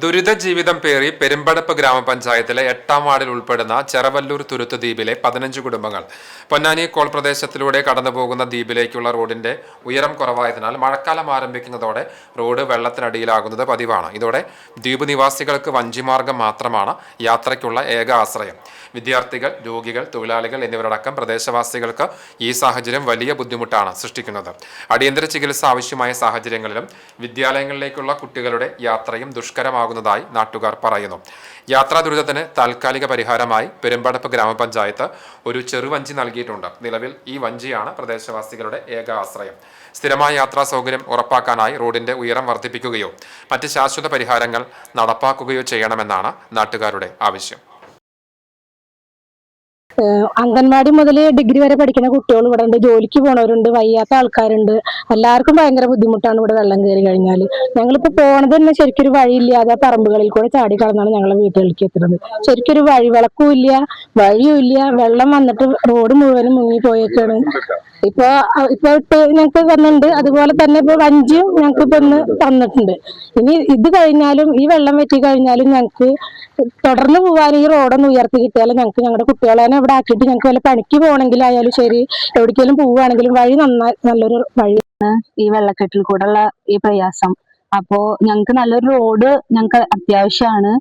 ദുരിത ജീവിതം പേറി പെരുമ്പടപ്പ് ഗ്രാമപഞ്ചായത്തിലെ 8-ാം വാർഡിൽ ഉൾപ്പെടുന്ന ചെറവല്ലൂർ തുരുത്ത് ദ്വീപിലെ 15 കുടുംബങ്ങൾ പൊന്നാനി കോൾ പ്രദേശത്തിലൂടെ കടന്നുപോകുന്ന ദ്വീപിലേക്കുള്ള റോഡിന്റെ ഉയരം കുറവായതിനാൽ മഴക്കാലം ആരംഭിക്കുന്നതോടെ റോഡ് വെള്ളത്തിനടിയിലാകുന്നത് പതിവാണ്. ഇതോടെ ദ്വീപ് നിവാസികൾക്ക് വഞ്ചിമാർഗം മാത്രമാണ് യാത്രയ്ക്കുള്ള ഏക ആശ്രയം. വിദ്യാർത്ഥികൾ, രോഗികൾ, തൊഴിലാളികൾ എന്നിവരടക്കം പ്രദേശവാസികൾക്ക് ഈ സാഹചര്യം വലിയ ബുദ്ധിമുട്ടാണ് സൃഷ്ടിക്കുന്നത്. അടിയന്തര ചികിത്സ ആവശ്യമായ സാഹചര്യങ്ങളിലും വിദ്യാലയങ്ങളിലേക്കുള്ള കുട്ടികളുടെ യാത്രയും ദുഷ്കരമാകുന്നതായി നാട്ടുകാർ പറയുന്നു. യാത്രാ ദുരിതത്തിന് താൽക്കാലിക പരിഹാരമായി പെരുമ്പടപ്പ് ഗ്രാമപഞ്ചായത്ത് ഒരു ചെറുവഞ്ചി നൽകിയിട്ടുണ്ട്. നിലവിൽ ഈ വഞ്ചിയാണ് പ്രദേശവാസികളുടെ ഏക ആശ്രയം. സ്ഥിരമായ യാത്രാ സൗകര്യം ഉറപ്പാക്കാനായി റോഡിന്റെ ഉയരം വർദ്ധിപ്പിക്കുകയോ മറ്റ് ശാശ്വത പരിഹാരങ്ങൾ നടപ്പാക്കുകയോ ചെയ്യണമെന്നാണ് നാട്ടുകാരുടെ ആവശ്യം. അംഗൻവാടി മുതൽ ഡിഗ്രി വരെ പഠിക്കുന്ന കുട്ടികൾ ഇവിടെ ഉണ്ട്, ജോലിക്ക് പോണവരുണ്ട്, വയ്യാത്ത ആൾക്കാരുണ്ട്. എല്ലാവർക്കും ഭയങ്കര ബുദ്ധിമുട്ടാണ് ഇവിടെ വെള്ളം കയറി കഴിഞ്ഞാൽ. ഞങ്ങളിപ്പോ പോണത് തന്നെ ശരിക്കൊരു വഴിയില്ലാതെ പറമ്പുകളിൽ കൂടെ ചാടി കടന്നാണ് ഞങ്ങളെ വീട്ടുകളിലേക്ക് എത്തുന്നത്. ശരിക്കൊരു വഴി വിളക്കും ഇല്ല, വഴിയും ഇല്ല. വെള്ളം വന്നിട്ട് റോഡ് മുഴുവനും മുങ്ങി പോയേക്കാണ്. ഇപ്പൊ ഞങ്ങക്ക് തന്നിട്ടുണ്ട്. അതുപോലെ തന്നെ ഇപ്പൊ വഞ്ചിയും ഞങ്ങക്ക് ഇപ്പൊ ഒന്ന് തന്നിട്ടുണ്ട്. ഇനി ഇത് കഴിഞ്ഞാലും ഈ വെള്ളം വെറ്റി കഴിഞ്ഞാലും ഞങ്ങക്ക് തുടർന്ന് പോകാൻ ഈ റോഡൊന്ന് ഉയർത്തി കിട്ടിയാലും ഞങ്ങൾക്ക് ഞങ്ങളുടെ കുട്ടികളെ ഇവിടെ ആക്കിയിട്ട് ഞങ്ങൾക്ക് വല്ല പണിക്ക് പോകണമെങ്കിലായാലും ശരി, എവിടേക്കെങ്കിലും പോവുകയാണെങ്കിലും വഴി നല്ലൊരു വഴിയാണ് ഈ വെള്ളക്കെട്ടിൽ കൂടെയുള്ള ഈ പ്രയാസം. അപ്പോ ഞങ്ങക്ക് നല്ലൊരു റോഡ് ഞങ്ങക്ക് അത്യാവശ്യമാണ്.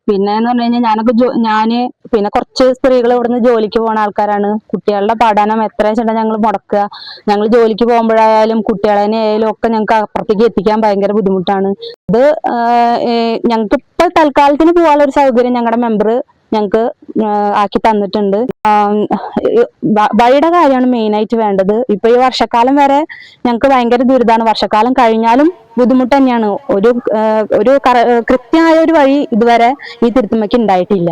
പിന്നെ എന്ന് പറഞ്ഞു കഴിഞ്ഞാൽ ഞാന് പിന്നെ കുറച്ച് സ്ത്രീകൾ ഇവിടുന്ന് ജോലിക്ക് പോകുന്ന ആൾക്കാരാണ്. കുട്ടികളുടെ പഠനം എത്ര വെച്ചിട്ടുണ്ടെങ്കിൽ ഞങ്ങൾ മുടക്കുക. ഞങ്ങൾ ജോലിക്ക് പോകുമ്പോഴായാലും കുട്ടികളെ ആയാലും ഒക്കെ ഞങ്ങൾക്ക് അപ്പുറത്തേക്ക് എത്തിക്കാൻ ഭയങ്കര ബുദ്ധിമുട്ടാണ്. ഇത് ഞങ്ങൾക്ക് ഇപ്പൊ തൽക്കാലത്തിന് പോകാനുള്ള ഒരു സൗകര്യം ഞങ്ങളുടെ മെമ്പർ ഞങ്ങക്ക് ആക്കി തന്നിട്ടുണ്ട്. വഴിയുടെ കാര്യമാണ് മെയിൻ ആയിട്ട് വേണ്ടത്. ഇപ്പൊ ഈ വർഷക്കാലം വരെ ഞങ്ങക്ക് ഭയങ്കര ദുരിതമാണ്. വർഷക്കാലം കഴിഞ്ഞാലും ബുദ്ധിമുട്ട് തന്നെയാണ്. ഒരു കൃത്യമായ ഒരു വഴി ഇതുവരെ ഈ തിരുത്തുമ്മയ്ക്ക് ഉണ്ടായിട്ടില്ല.